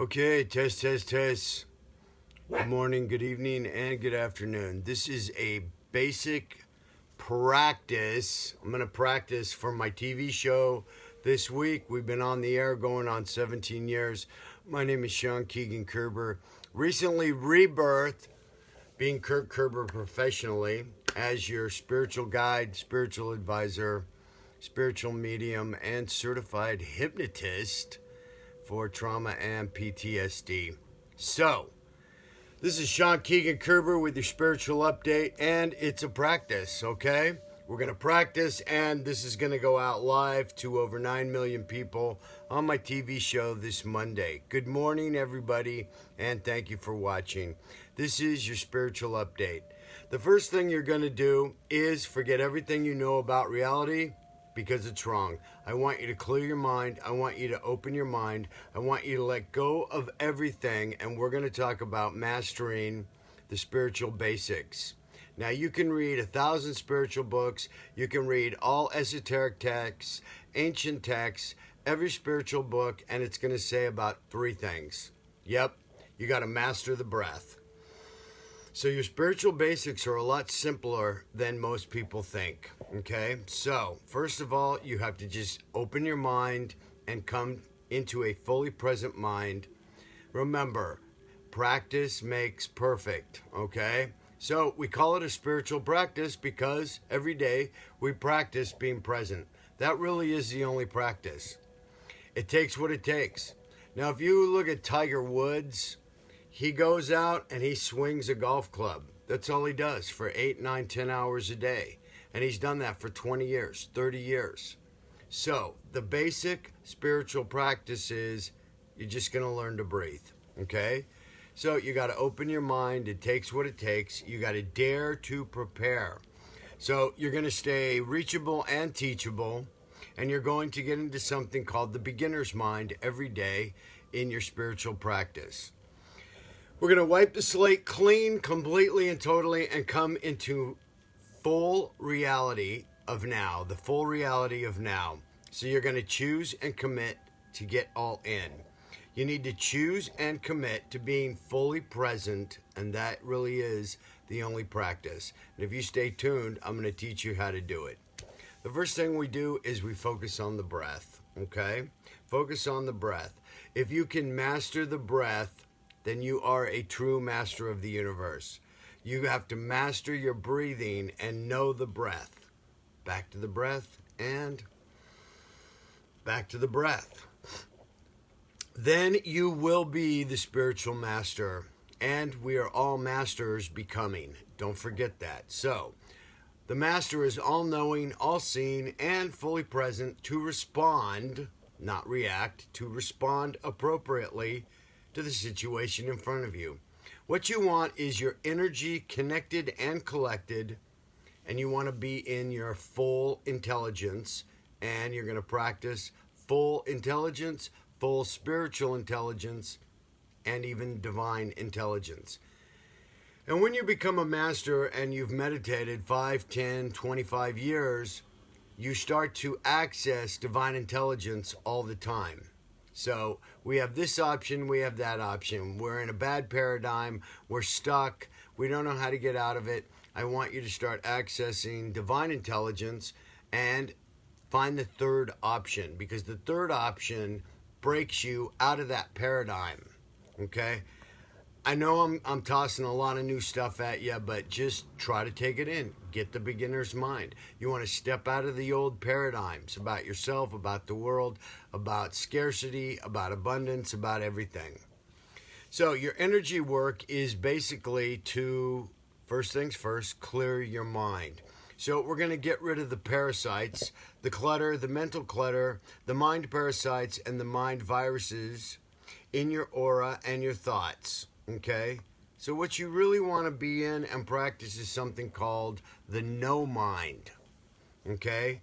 Okay, test, test, test. Good morning, good evening, and good afternoon. This is a basic practice. I'm going to practice for my TV show this week. We've been on the air going on 17 years. My name is Kirk Kerber. Recently rebirthed, being Kirk Kerber professionally as your spiritual guide, spiritual advisor, spiritual medium, and certified hypnotist for trauma and PTSD. So, this is Kirk Kerber with your spiritual update, and it's a practice, okay? We're going to practice, and this is going to go out live to over 9 million people on my TV show this Monday. Good morning, everybody, and thank you for watching. This is your spiritual update. The first thing you're going to do is forget everything you know about reality, because it's wrong. I want you to clear your mind. I want you to open your mind. I want you to let go of everything, and we're going to talk about mastering the spiritual basics. Now, you can read 1,000 spiritual books. You can read all esoteric texts, ancient texts, every spiritual book, and it's going to say about 3 things. Yep, you got to master the breath. So your spiritual basics are a lot simpler than most people think, okay? So, first of all, you have to just open your mind and come into a fully present mind. Remember, practice makes perfect, okay? So, we call it a spiritual practice because every day we practice being present. That really is the only practice. It takes what it takes. Now, if you look at Tiger Woods, he goes out and he swings a golf club. That's all he does for 8, 9, 10 hours a day. And he's done that for 20 years, 30 years. So the basic spiritual practice is you're just going to learn to breathe, okay? So you got to open your mind. It takes what it takes. You got to dare to prepare. So you're going to stay reachable and teachable. And you're going to get into something called the beginner's mind every day in your spiritual practice. We're going to wipe the slate clean completely and totally and come into full reality of now, the full reality of now. So you're going to choose and commit to get all in. You need to choose and commit to being fully present, and that really is the only practice. And if you stay tuned, I'm going to teach you how to do it. The first thing we do is we focus on the breath, okay? Focus on the breath. If you can master the breath, then you are a true master of the universe. You have to master your breathing and know the breath. Back to the breath and back to the breath. Then you will be the spiritual master, and we are all masters becoming. Don't forget that. So, the master is all-knowing, all-seeing, and fully present to respond, not react, to respond appropriately to the situation in front of you. What you want is your energy connected and collected, and you want to be in your full intelligence, and you're going to practice full intelligence, full spiritual intelligence, and even divine intelligence. And when you become a master and you've meditated 5, 10, 25 years, you start to access divine intelligence all the time. So we have this option, we have that option. We're in a bad paradigm, we're stuck, we don't know how to get out of it. I want you to start accessing divine intelligence and find the third option, because the third option breaks you out of that paradigm, okay? I know I'm tossing a lot of new stuff at you, but just try to take it in. Get the beginner's mind. You want to step out of the old paradigms about yourself, about the world, about scarcity, about abundance, about everything. So your energy work is basically to, first things first, clear your mind. So we're going to get rid of the parasites, the clutter, the mental clutter, the mind parasites, and the mind viruses in your aura and your thoughts. Okay, so what you really want to be in and practice is something called the no mind. Okay,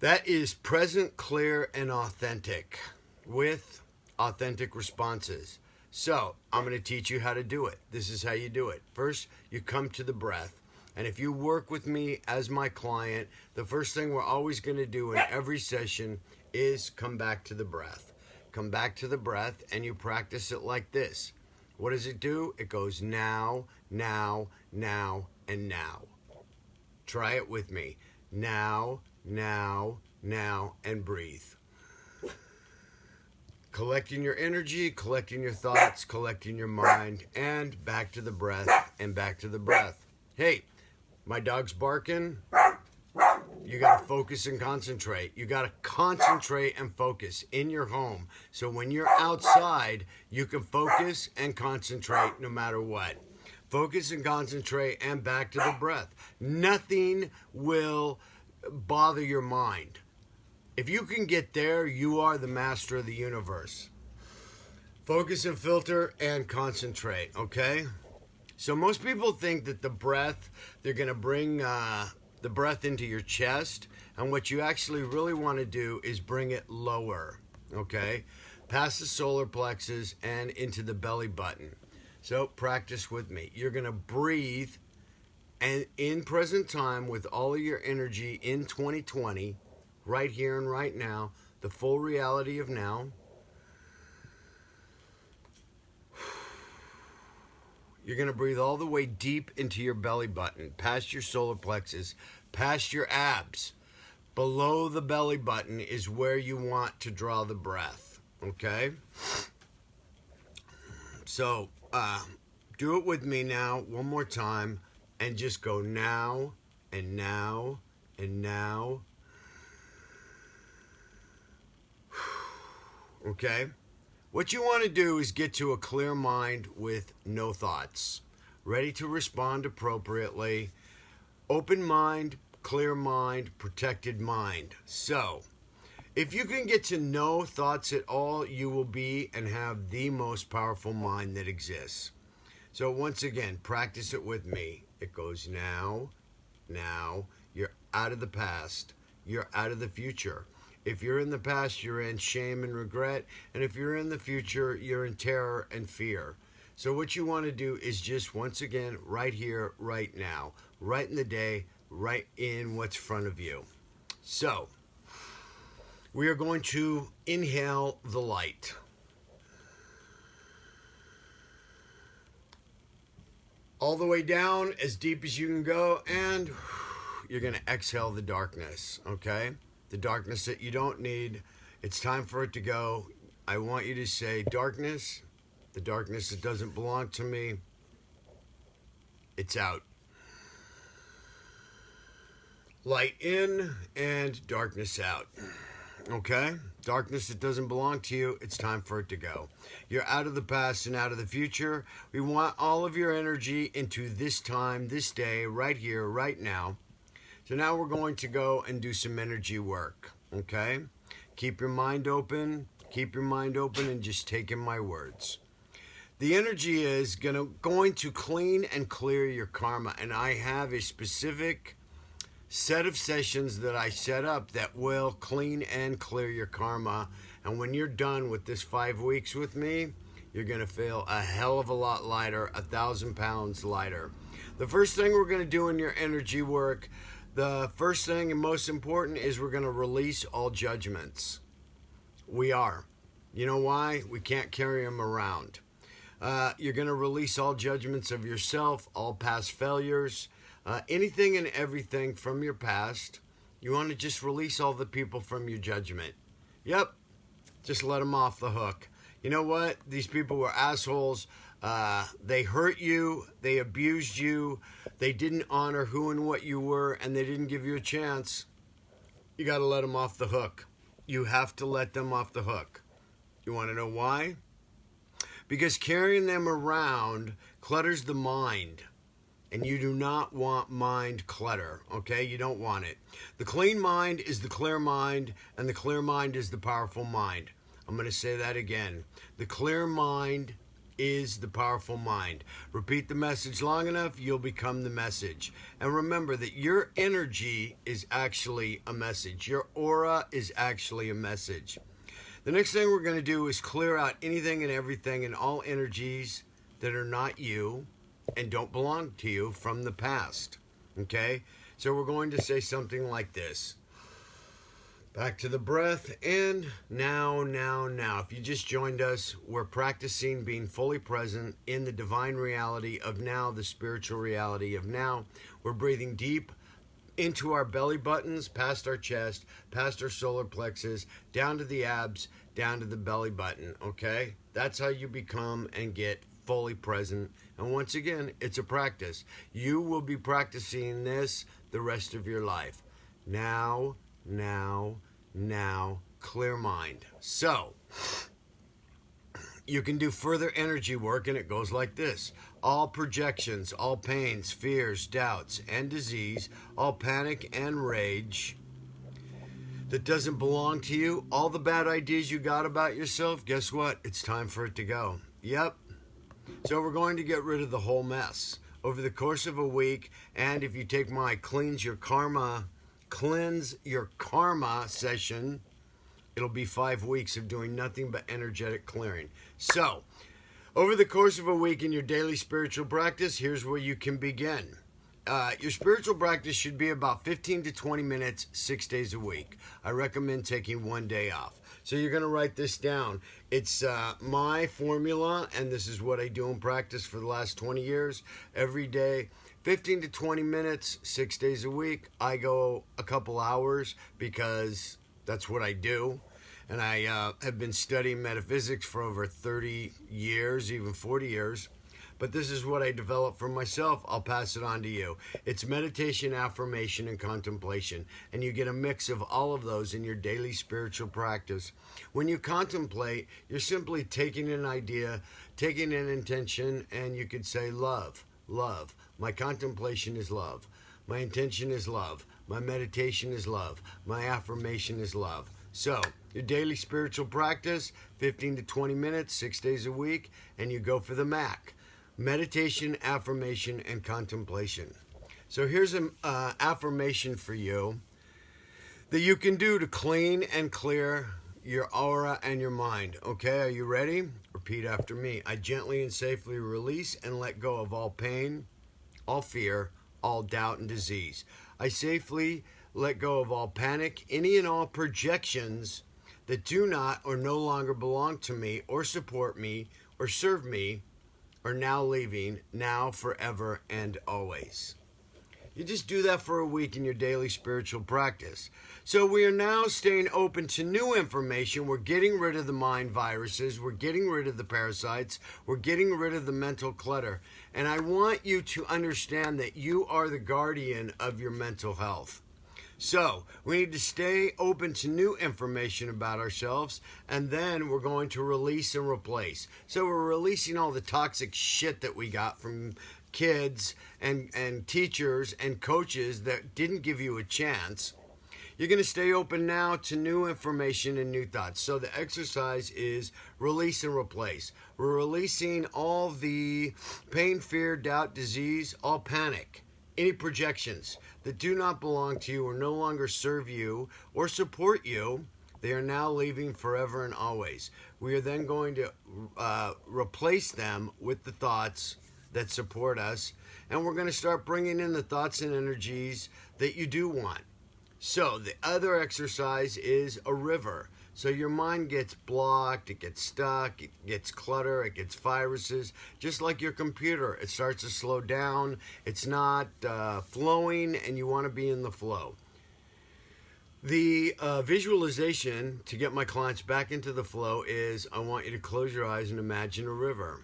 that is present, clear, and authentic with authentic responses. So I'm going to teach you how to do it. This is how you do it. First, you come to the breath. And if you work with me as my client, the first thing we're always going to do in every session is come back to the breath. come back to the breath, and you practice it like this. What does it do? It goes now, now, now, and now. Try it with me. Now, now, now, and breathe. Collecting your energy, collecting your thoughts, collecting your mind, and back to the breath, and back to the breath. Hey, my dog's barking. You got to focus and concentrate. You got to concentrate and focus in your home. So when you're outside, you can focus and concentrate no matter what. Focus and concentrate and back to the breath. Nothing will bother your mind. If you can get there, you are the master of the universe. Focus and filter and concentrate, okay? So most people think that the breath, they're going to bring the breath into your chest, and what you actually really want to do is bring it lower, okay? Past the solar plexus and into the belly button. So practice with me. You're going to breathe and in present time with all of your energy in 2020, right here and right now, the full reality of now. You're going to breathe all the way deep into your belly button, past your solar plexus, past your abs. Below the belly button is where you want to draw the breath, okay? So, do it with me now, one more time, and just go now, and now, and now. Okay? What you want to do is get to a clear mind with no thoughts, ready to respond appropriately, open mind, clear mind, protected mind. So, if you can get to no thoughts at all, you will be and have the most powerful mind that exists. So once again, practice it with me. It goes now, now. You're out of the past. You're out of the future. If you're in the past, you're in shame and regret. And if you're in the future, you're in terror and fear. So what you want to do is just, once again, right here, right now, right in the day, right in what's front of you. So we are going to inhale the light. All the way down, as deep as you can go, and you're going to exhale the darkness, okay? The darkness that you don't need. It's time for it to go. I want you to say, darkness, the darkness that doesn't belong to me, it's out. Light in and darkness out. Okay? Darkness that doesn't belong to you, it's time for it to go. You're out of the past and out of the future. We want all of your energy into this time, this day, right here, right now. So now we're going to go and do some energy work, okay? Keep your mind open, and just take in my words. The energy is going to clean and clear your karma, and I have a specific set of sessions that I set up that will clean and clear your karma. And when you're done with this 5 weeks with me, you're going to feel a hell of a lot lighter, 1,000 pounds lighter. The first thing we're going to do in your energy work, the first thing and most important, is we're going to release all judgments. We are. You know why? We can't carry them around. You're going to release all judgments of yourself, all past failures, anything and everything from your past. You want to just release all the people from your judgment. Yep. Just let them off the hook. You know what? These people were assholes. They hurt you. They abused you. They didn't honor who and what you were, and they didn't give you a chance. You got to let them off the hook. You have to let them off the hook. You want to know why? Because carrying them around clutters the mind. And you do not want mind clutter, okay? You don't want it. The clean mind is the clear mind, and the clear mind is the powerful mind. I'm going to say that again. The clear mind is the powerful mind. Repeat the message long enough, you'll become the message. And remember that your energy is actually a message. Your aura is actually a message. The next thing we're going to do is clear out anything and everything and all energies that are not you and don't belong to you from the past. Okay? So we're going to say something like this. Back to the breath, and now. If you just joined us, we're practicing being fully present in the divine reality of now, the spiritual reality of now. We're breathing deep into our belly buttons, past our chest, past our solar plexus, down to the abs, down to the belly button, okay? That's how you become and get fully present. And once again, it's a practice. You will be practicing this the rest of your life. Now, clear mind. So, you can do further energy work, and it goes like this. All projections, all pains, fears, doubts, and disease, all panic and rage that doesn't belong to you, all the bad ideas you got about yourself, guess what? It's time for it to go. Yep. So we're going to get rid of the whole mess over the course of a week, and if you take my cleanse your karma session, it'll be 5 weeks of doing nothing but energetic clearing. So, over the course of a week in your daily spiritual practice, here's where you can begin. Your spiritual practice should be about 15 to 20 minutes, 6 days a week. I recommend taking 1 day off. So you're going to write this down. It's my formula, and this is what I do in practice for the last 20 years. Every day, 15 to 20 minutes, 6 days a week. I go a couple hours because that's what I do. And I have been studying metaphysics for over 30 years, even 40 years. But this is what I developed for myself. I'll pass it on to you. It's meditation, affirmation, and contemplation. And you get a mix of all of those in your daily spiritual practice. When you contemplate, you're simply taking an idea, taking an intention, and you could say love, love. My contemplation is love. My intention is love. My meditation is love. My affirmation is love. So, your daily spiritual practice, 15 to 20 minutes, 6 days a week, and you go for the MAC. Meditation, affirmation, and contemplation. So here's an affirmation for you that you can do to clean and clear your aura and your mind. Okay, are you ready? Repeat after me. I gently and safely release and let go of all pain, all fear, all doubt and disease. I safely let go of all panic, any and all projections that do not or no longer belong to me or support me or serve me, are now leaving, now, forever, and always. You just do that for a week in your daily spiritual practice. So we are now staying open to new information. We're getting rid of the mind viruses. We're getting rid of the parasites. We're getting rid of the mental clutter. And I want you to understand that you are the guardian of your mental health. So, we need to stay open to new information about ourselves, and then we're going to release and replace. So, we're releasing all the toxic shit that we got from kids and teachers and coaches that didn't give you a chance. You're going to stay open now to new information and new thoughts. So, the exercise is release and replace. We're releasing all the pain, fear, doubt, disease, all panic. Any projections that do not belong to you or no longer serve you or support you, they are now leaving forever and always. We are then going to replace them with the thoughts that support us, and we're going to start bringing in the thoughts and energies that you do want. So the other exercise is a river. So your mind gets blocked, it gets stuck, it gets clutter, it gets viruses. Just like your computer, it starts to slow down, it's not flowing, and you want to be in the flow. The visualization to get my clients back into the flow is I want you to close your eyes and imagine a river.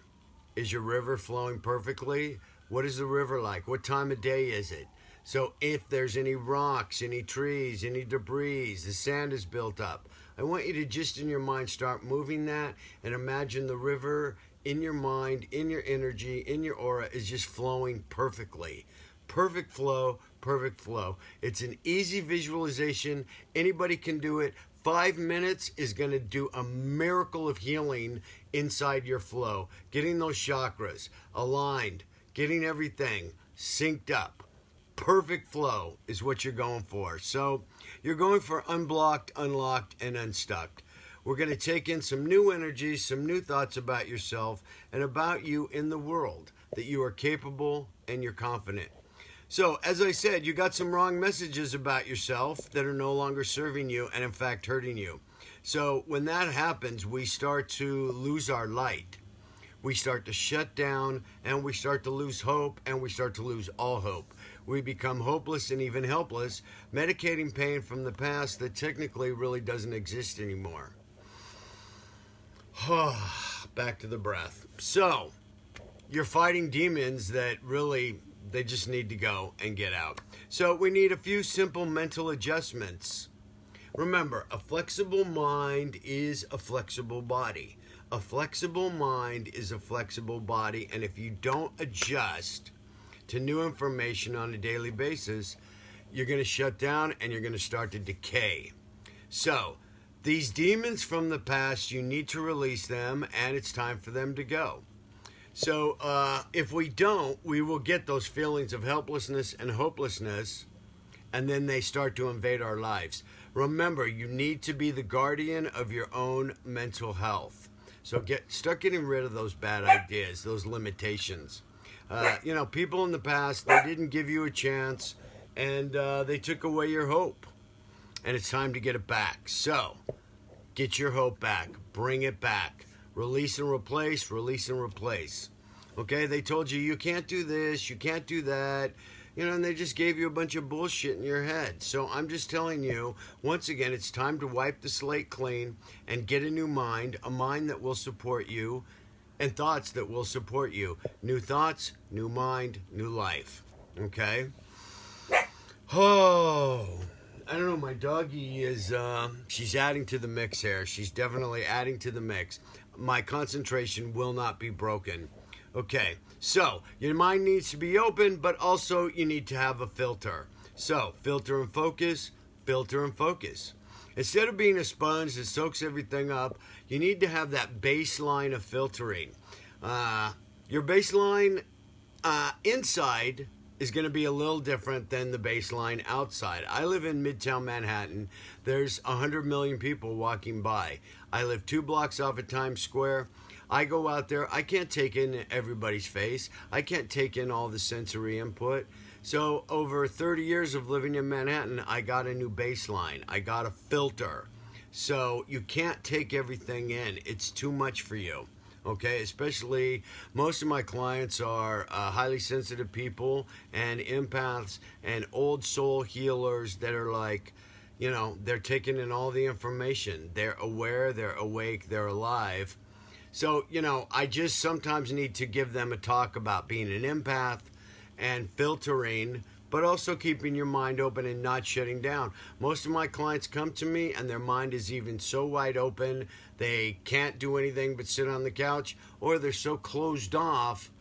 Is your river flowing perfectly? What is the river like? What time of day is it? So if there's any rocks, any trees, any debris, the sand is built up. I want you to just in your mind start moving that and imagine the river in your mind, in your energy, in your aura is just flowing perfectly. Perfect flow, perfect flow. It's an easy visualization. Anybody can do it. 5 minutes is going to do a miracle of healing inside your flow. Getting those chakras aligned, getting everything synced up. Perfect flow is what you're going for. So you're going for unblocked, unlocked, and unstuck. We're going to take in some new energies, some new thoughts about yourself and about you in the world, that you are capable and you're confident. So, as I said, you got some wrong messages about yourself that are no longer serving you and, in fact, hurting you. So, when that happens, we start to lose our light. We start to shut down, and we start to lose hope, and we start to lose all hope. We become hopeless and even helpless, medicating pain from the past that technically really doesn't exist anymore. Back to the breath. So, you're fighting demons that really, they just need to go and get out. So we need a few simple mental adjustments. Remember, a flexible mind is a flexible body. A flexible mind is a flexible body, and if you don't adjust to new information on a daily basis, you're going to shut down and you're going to start to decay. So, these demons from the past, you need to release them, and it's time for them to go. So if we don't, we will get those feelings of helplessness and hopelessness, and then they start to invade our lives. Remember, you need to be the guardian of your own mental health. So start getting rid of those bad ideas, those limitations. People in the past, they didn't give you a chance, and they took away your hope. And it's time to get it back. So get your hope back. Bring it back. Release and replace, release and replace. Okay, they told you can't do this, you can't do that, and they just gave you a bunch of bullshit in your head. So I'm just telling you, once again, it's time to wipe the slate clean and get a new mind, a mind that will support you, and thoughts that will support you. New thoughts, new mind, new life. Okay? Oh, I don't know, my doggie is, she's adding to the mix here. She's definitely adding to the mix. My concentration will not be broken. Okay, so your mind needs to be open, but also you need to have a filter. So, filter and focus, filter and focus. Instead of being a sponge that soaks everything up, you need to have that baseline of filtering. Your baseline inside is going to be a little different than the baseline outside. I live in Midtown Manhattan. There's 100 million people walking by. I live 2 blocks off of Times Square. I go out there. I can't take in everybody's face. I can't take in all the sensory input. So over 30 years of living in Manhattan, I got a new baseline. I got a filter. So you can't take everything in. It's too much for you. Okay, especially most of my clients are highly sensitive people and empaths and old soul healers that are like, they're taking in all the information. They're aware, they're awake, they're alive. So, I just sometimes need to give them a talk about being an empath and filtering, but also keeping your mind open and not shutting down. Most of my clients come to me and their mind is even so wide open, they can't do anything but sit on the couch, or they're so closed off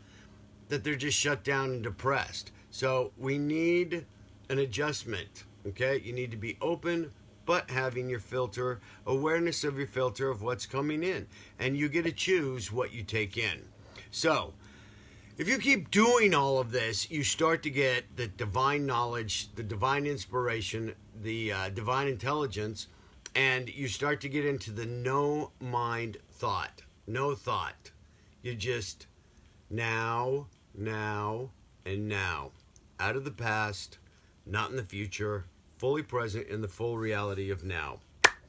that they're just shut down and depressed. So we need an adjustment, okay? You need to be open, but having your filter, awareness of your filter of what's coming in. And you get to choose what you take in. So, if you keep doing all of this, you start to get the divine knowledge, the divine inspiration, the divine intelligence, and you start to get into the no mind thought. No thought. You just now, and now. Out of the past, not in the future, fully present in the full reality of now.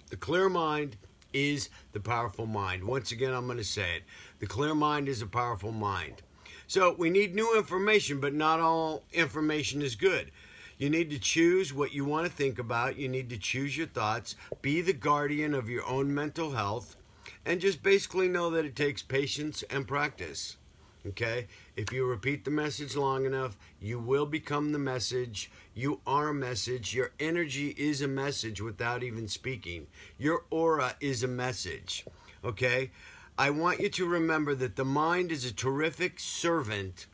The clear mind is the powerful mind. Once again, I'm going to say it. The clear mind is a powerful mind. So we need new information, but not all information is good. You need to choose what you want to think about. You need to choose your thoughts. Be the guardian of your own mental health. And just basically know that it takes patience and practice. Okay? If you repeat the message long enough, you will become the message. You are a message. Your energy is a message without even speaking. Your aura is a message. Okay? I want you to remember that the mind is a terrific servant,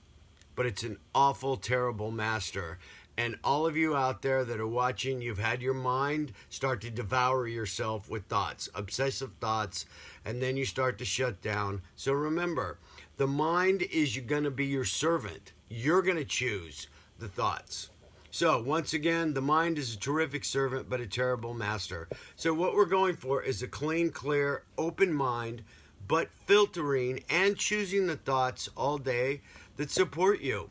but it's an awful, terrible master. And all of you out there that are watching, you've had your mind start to devour yourself with thoughts, obsessive thoughts, and then you start to shut down. So remember, the mind is going to be your servant. You're going to choose the thoughts. So once again, the mind is a terrific servant, but a terrible master. So what we're going for is a clean, clear, open mind, but filtering and choosing the thoughts all day that support you.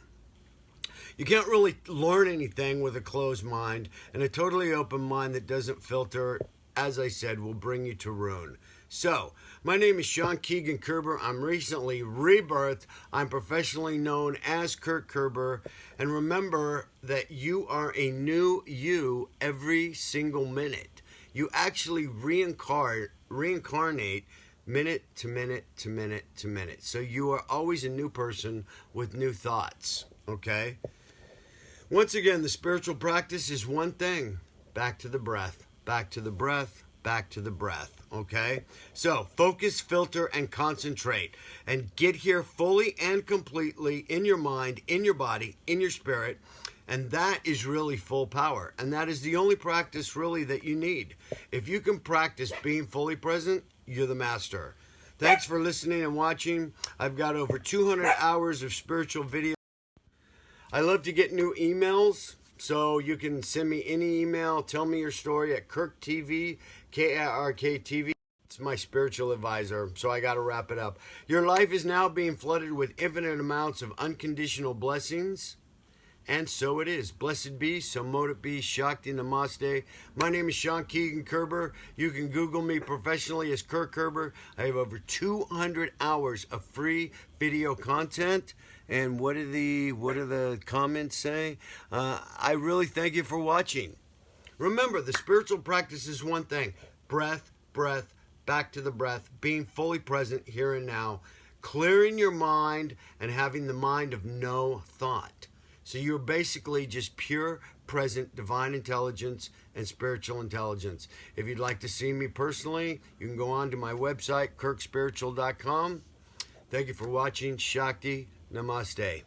You can't really learn anything with a closed mind, and a totally open mind that doesn't filter, as I said, will bring you to ruin. So, my name is Sean Keegan Kerber. I'm recently rebirthed. I'm professionally known as Kirk Kerber. And remember that you are a new you every single minute. You actually reincarnate minute to minute to minute to minute. So you are always a new person with new thoughts, okay? Once again, the spiritual practice is one thing. Back to the breath, back to the breath, back to the breath, okay? So focus, filter, and concentrate. And get here fully and completely in your mind, in your body, in your spirit. And that is really full power. And that is the only practice really that you need. If you can practice being fully present, you're the master. Thanks for listening and watching. I've got over 200 hours of spiritual video. I love to get new emails, so you can send me any email. Tell me your story at Kirk TV, Kirk TV. It's my spiritual advisor, so I got to wrap it up. Your life is now being flooded with infinite amounts of unconditional blessings. And so it is. Blessed be, so mote it be, Shakti Namaste. My name is Sean Keegan Kerber. You can Google me professionally as Kirk Kerber. I have over 200 hours of free video content. And what do the comments say? I really thank you for watching. Remember, the spiritual practice is one thing. Breath, breath, back to the breath, being fully present here and now, clearing your mind and having the mind of no thought. So you're basically just pure, present, divine intelligence and spiritual intelligence. If you'd like to see me personally, you can go on to my website, kirkspiritual.com. Thank you for watching. Shakti. Namaste.